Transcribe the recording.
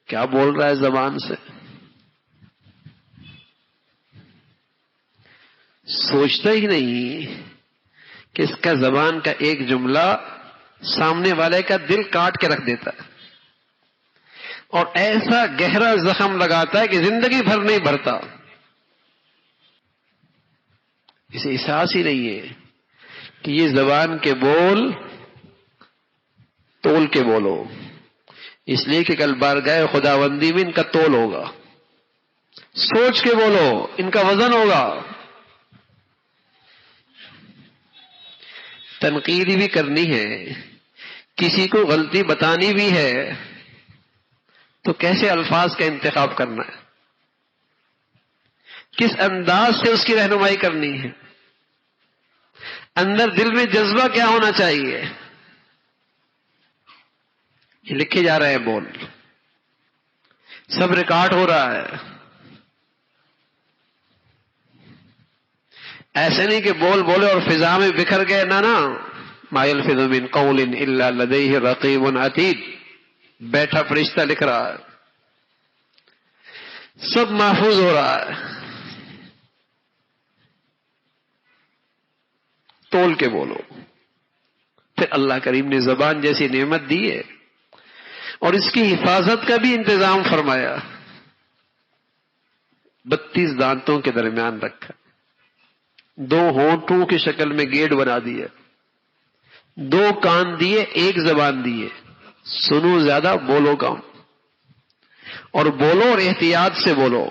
کیا بول رہا ہے زبان سے؟ سوچتا ہی نہیں کہ اس کا زبان کا ایک جملہ سامنے والے کا دل کاٹ کے رکھ دیتا ہے اور ایسا گہرا زخم لگاتا ہے کہ زندگی بھر نہیں بھرتا. اسے احساس ہی نہیں ہے کہ یہ زبان کے بول تول کے بولو، اس لیے کہ کل بارگاہ خداوندی میں ان کا تول ہوگا. سوچ کے بولو، ان کا وزن ہوگا. تنقید بھی کرنی ہے، کسی کو غلطی بتانی بھی ہے، تو کیسے الفاظ کا انتخاب کرنا ہے، کس انداز سے اس کی رہنمائی کرنی ہے، اندر دل میں جذبہ کیا ہونا چاہیے. یہ لکھے جا رہے ہیں بول، سب ریکارڈ ہو رہا ہے. ایسے نہیں کہ بول بولے اور فضا میں بکھر گئے، نہ ما یلفظ من قول الا لدیہ رقیب عتید. بیٹھا فرشتہ لکھ رہا ہے، سب محفوظ ہو رہا ہے. تول کے بولو. پھر اللہ کریم نے زبان جیسی نعمت دی ہے اور اس کی حفاظت کا بھی انتظام فرمایا. 32 دانتوں کے درمیان رکھا، 2 ہونٹوں کی شکل میں گیٹ بنا دیے، 2 کان دیے، 1 زبان دیے. سنو زیادہ، بولو کم، اور بولو اور احتیاط سے بولو.